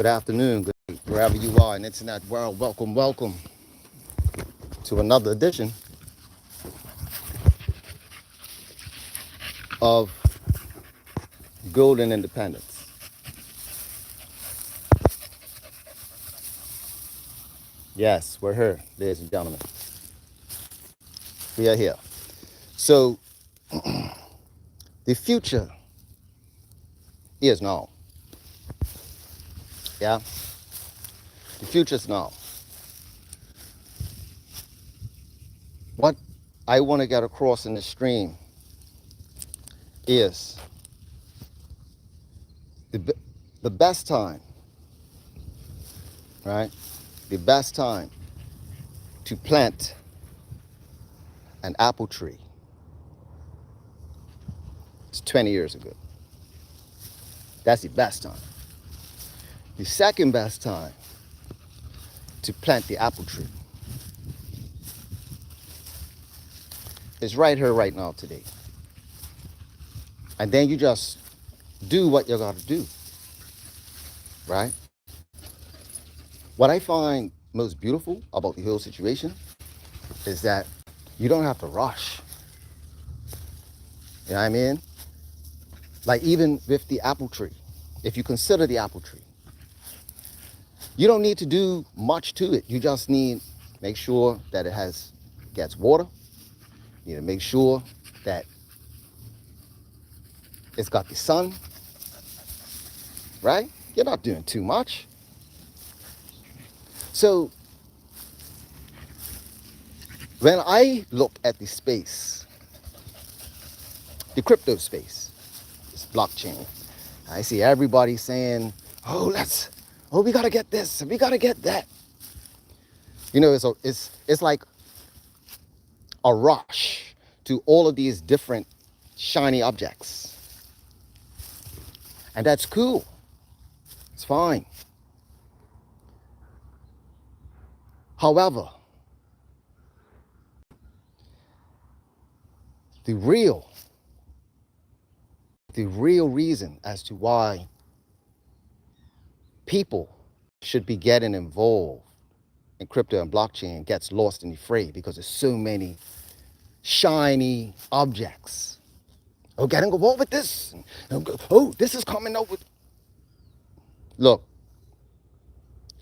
Good afternoon, wherever you are in the internet world. Welcome, welcome to another edition of Golden Independence. Yes, we're here, ladies and gentlemen. We are here. So, the future is now. Yeah, the future is now. What I want to get across in the stream is the best time, right? The best time to plant an apple tree is 20 years ago. That's the best time. The second best time to plant the apple tree is right here, right now, today. And then you just do what you got to do, right? What I find most beautiful about the whole situation is that you don't have to rush. You know what I mean? Like even with the apple tree, if you consider the apple tree, you don't need to do much to it. You just need make sure that it gets water. You need to make sure that it's got the sun, right? You're not doing too much. So when I look at the space, the crypto space, this blockchain, I see everybody saying, oh, we gotta get this, we gotta get that. You know, it's like a rush to all of these different shiny objects. And that's cool. It's fine. However, the real reason as to why people should be getting involved in crypto and blockchain gets lost in the fray because there's so many shiny objects. Oh, get involved with this. Oh, this is coming up with. Look,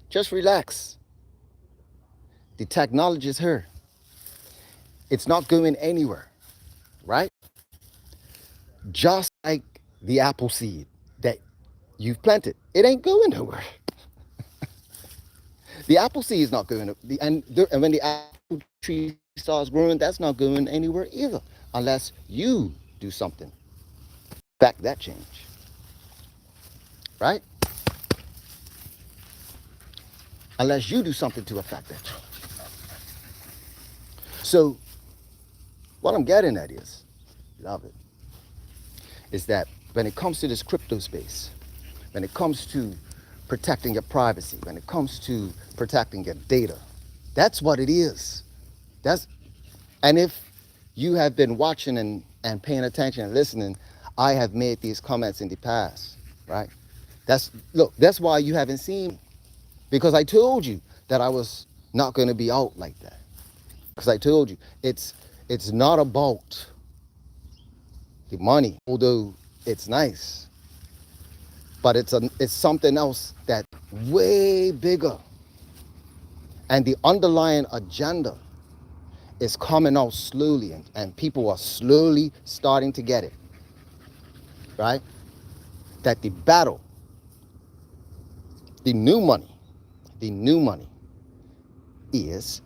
just relax. The technology is here. It's not going anywhere, right? Just like the apple seed that you've planted, it ain't going nowhere. The apple seed is not going, and when the apple tree starts growing, that's not going anywhere either, unless you do something. Back that change, right? Unless you do something to affect that change. So, what I'm getting at is, love it, is that when it comes to this crypto space, when it comes to protecting your privacy, when it comes to protecting your data, that's what it is. And if you have been watching and paying attention and listening, I have made these comments in the past, right? That's why you haven't seen me, because I told you that I was not going to be out like that. Because I told you, it's not about the money, although it's nice, but it's something else that's way bigger. And the underlying agenda is coming out slowly, and people are slowly starting to get it, right? That the battle, the new money is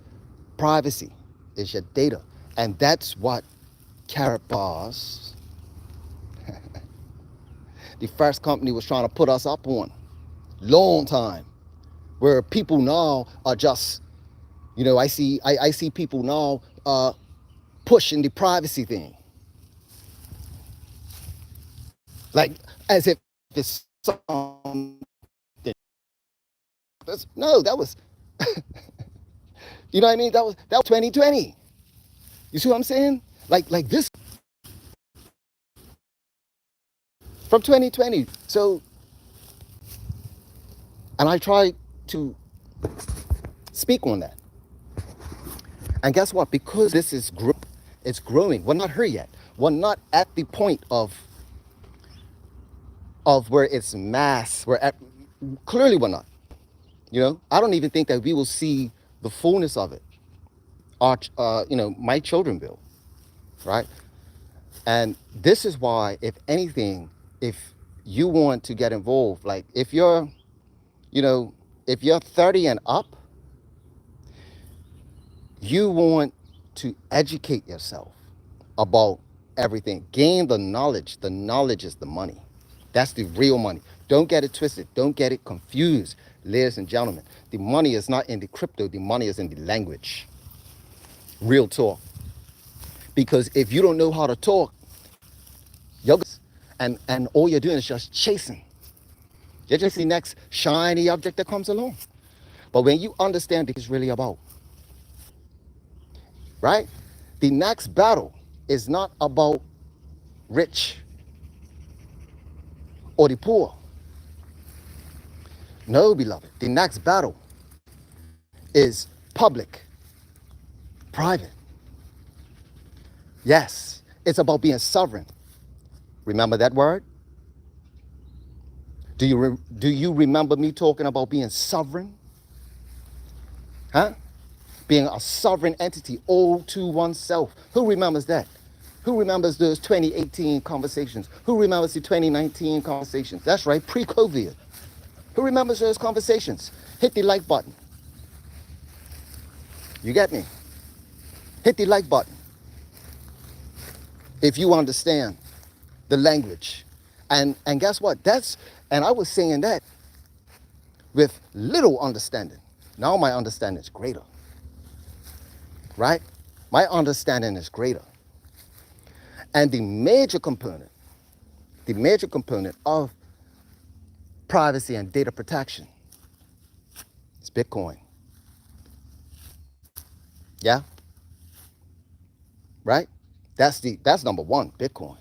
privacy, is your data. And that's what Carrot Bars, the first company, was trying to put us up on long time, where people now are just, you know, I see people now pushing the privacy thing, like as if it's something. No, that was, you know what I mean? That was 2020. You see what I'm saying? Like this from 2020. So And I try to speak on that. And guess what? Because this is it's growing. We're not here yet. We're not at the point of where it's mass. We're at, clearly we're not. You know, I don't even think that we will see the fullness of it. Our, my children will, right? And this is why, if anything, if you want to get involved, like if you're 30 and up, you want to educate yourself about everything. Gain the knowledge. The knowledge is the money. That's the real money. Don't get it twisted. Don't get it confused, ladies and gentlemen. The money is not in the crypto. The money is in the language. Real talk. Because if you don't know how to talk, and all you're doing is just chasing. You're just the next shiny object that comes along. But when you understand what it's really about, right? The next battle is not about rich or the poor. No, beloved. The next battle is public, private. Yes, it's about being sovereign. Remember that word? Do you remember me talking about being sovereign? Huh? Being a sovereign entity, all to oneself. Who remembers that? Who remembers those 2018 conversations? Who remembers the 2019 conversations? That's right, pre-COVID. Who remembers those conversations? Hit the like button. You get me? Hit the like button. If you understand the language. And guess what? And I was saying that with little understanding. Now my understanding is greater. Right? My understanding is greater. And the major component of privacy and data protection is Bitcoin. Yeah? Right? That's number one, Bitcoin.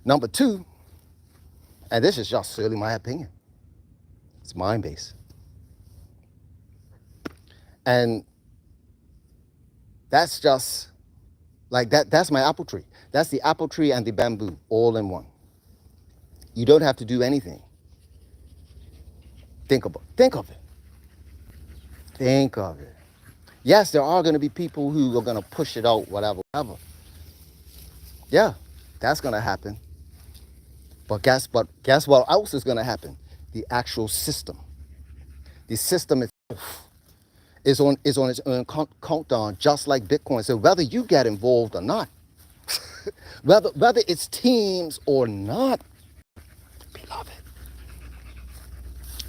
Number two, and this is just solely my opinion, it's Minebase. And that's just like that's my apple tree. That's the apple tree and the bamboo all in one. You don't have to do anything. Think of it. Think of it. Yes, there are going to be people who are going to push it out, whatever. Yeah, that's going to happen. But guess what else is going to happen? The actual system. The system itself is on its own countdown, just like Bitcoin. So whether you get involved or not, whether it's teams or not, beloved,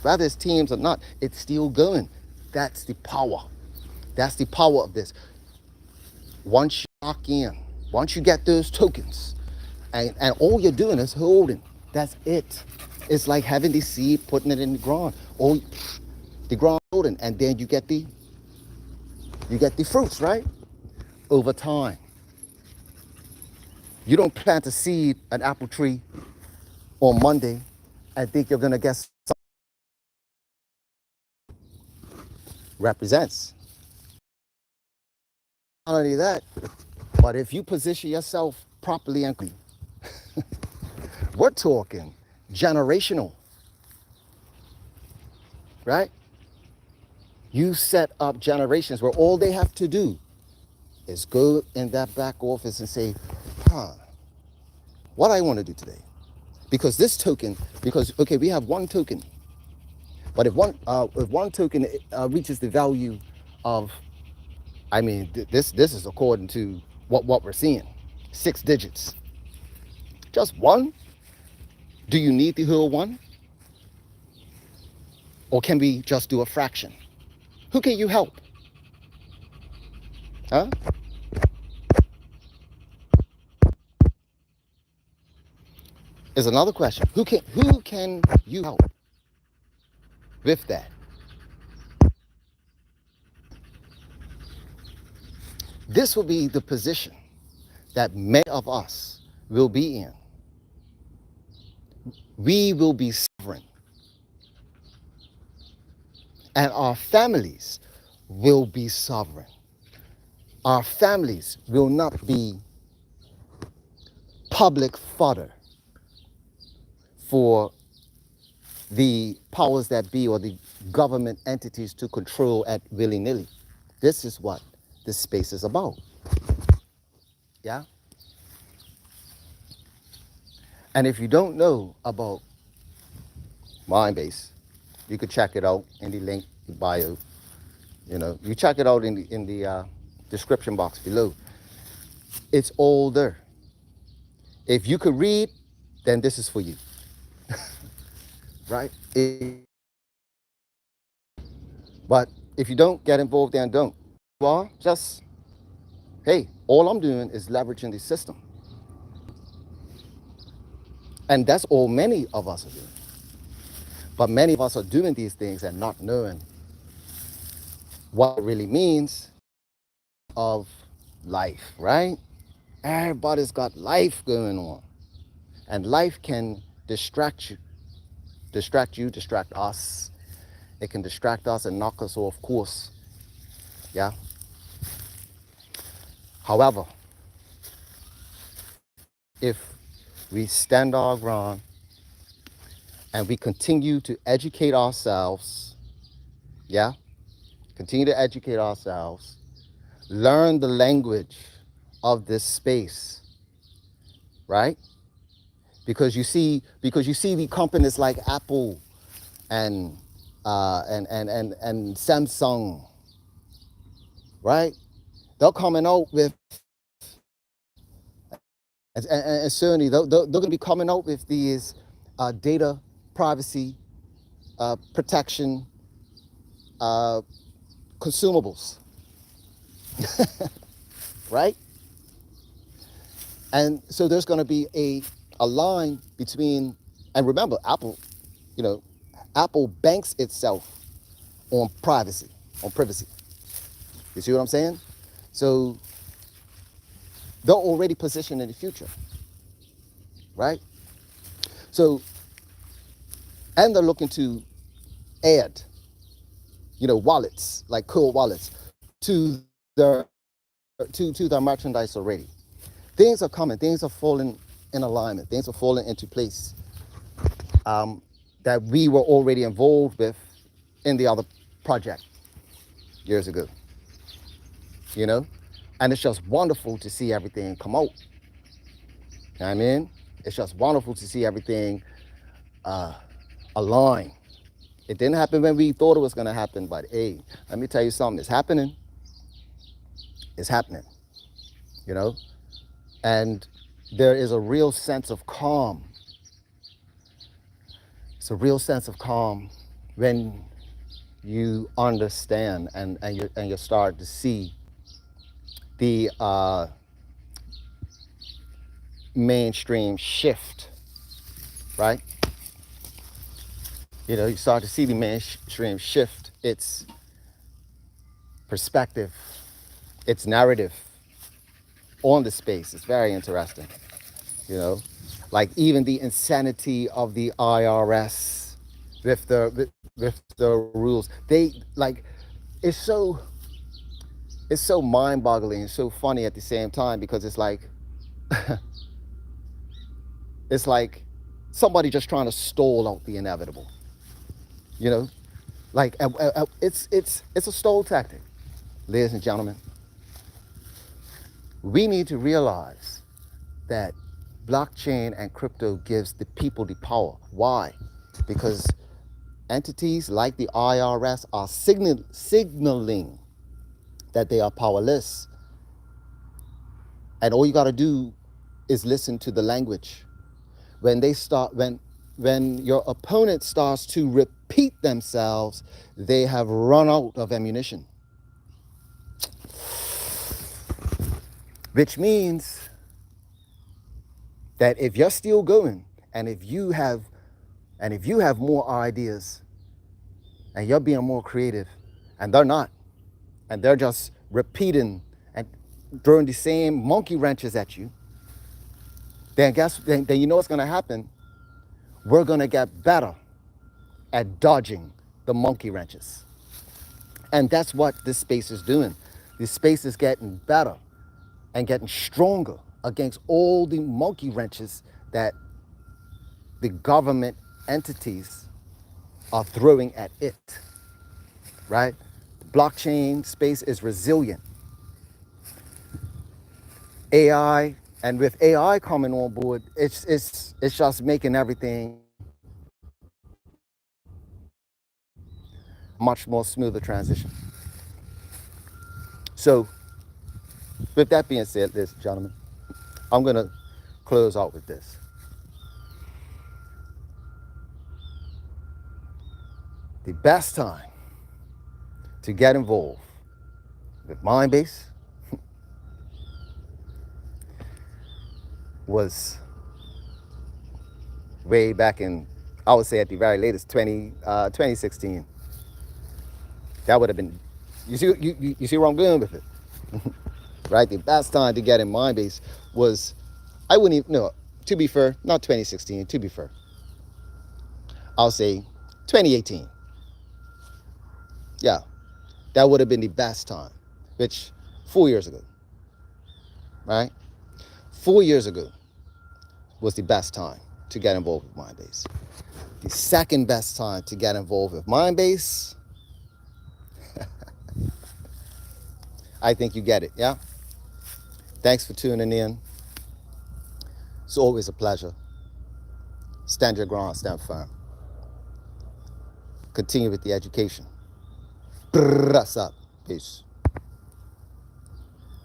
whether it's teams or not, it's still going. That's the power. That's the power of this. Once you lock in, once you get those tokens, and all you're doing is holding. That's it. It's like having the seed, putting it in the ground. Or the ground holding, and then you get the fruits, right? Over time. You don't plant a seed, an apple tree, on Monday and think you're gonna get something represents. Not only that, but if you position yourself properly and clean, we're talking generational, right? You set up generations where all they have to do is go in that back office and say, what I want to do today? Because this token, okay, we have one token, but if one token reaches the value of, I mean, this is according to what we're seeing, 6 digits. Just one? Do you need the whole one? Or can we just do a fraction? Who can you help? Huh? Is another question. Who can you help with that? This will be the position that many of us will be in. We will be sovereign. And our families will be sovereign. Our families will not be public fodder for the powers that be or the government entities to control at willy-nilly. This is what this space is about. Yeah? And if you don't know about Minebase, you could check it out in the link bio. You know, you check it out in the description box below. It's all there. If you could read, then this is for you, right? But if you don't get involved, then don't. Well, just, hey, all I'm doing is leveraging the system. And that's all many of us are doing. But many of us are doing these things and not knowing what it really means of life, right? Everybody's got life going on. And life can distract you, distract us. It can distract us and knock us off course. Yeah. However, if we stand our ground and we continue to educate ourselves, yeah, continue to educate ourselves, learn the language of this space, right? Because you see the companies like Apple and Samsung, right? They're coming out with, and certainly they're going to be coming out with these data privacy protection consumables, right? And so there's going to be a line between, and remember, Apple, you know, Apple banks itself on privacy, on privacy. You see what I'm saying? So they're already positioned in the future, right? So, and they're looking to add, you know, wallets, like cool wallets, to their merchandise already. Things are coming. Things are falling in alignment. Things are falling into place that we were already involved with in the other project years ago. You know, and it's just wonderful to see everything come out. You know what I mean? It's just wonderful to see everything align. It didn't happen when we thought it was going to happen, but hey, let me tell you something. It's happening. It's happening. You know, and there is a real sense of calm. It's a real sense of calm when you understand and you start to see the mainstream shift, right? You know, you start to see the mainstream shift, its perspective, its narrative on the space. It's very interesting, you know, like even the insanity of the IRS with the rules. They like, it's so mind-boggling and so funny at the same time, because it's like it's like somebody just trying to stall out the inevitable, you know, like it's a stall tactic. Ladies and gentlemen, we need to realize that blockchain and crypto gives the people the power. Why? Because entities like the IRS are signaling that they are powerless. And all you got to do is listen to the language. When your opponent starts to repeat themselves, they have run out of ammunition. Which means that if you're still going, and if you have more ideas, and you're being more creative, and they're not, and they're just repeating and throwing the same monkey wrenches at you, then you know what's going to happen. We're going to get better at dodging the monkey wrenches. And that's what this space is doing. This space is getting better and getting stronger against all the monkey wrenches that the government entities are throwing at it, right? The blockchain space is resilient. AI, and with AI coming on board, it's just making everything much more smoother transition. So, with that being said, ladies and gentlemen, I'm gonna close out with this. The best time to get involved with Minebase was way back in, I would say at the very latest, 2016. That would have been, you see where I'm going with it, right? The best time to get in Minebase was, I wouldn't even, no, to be fair, not 2016, to be fair. I'll say 2018. Yeah, that would have been the best time, which 4 years ago, right? 4 years ago was the best time to get involved with Minebase. The second best time to get involved with Minebase, I think you get it, yeah? Thanks for tuning in. It's always a pleasure. Stand your ground, stand firm. Continue with the education. Peace.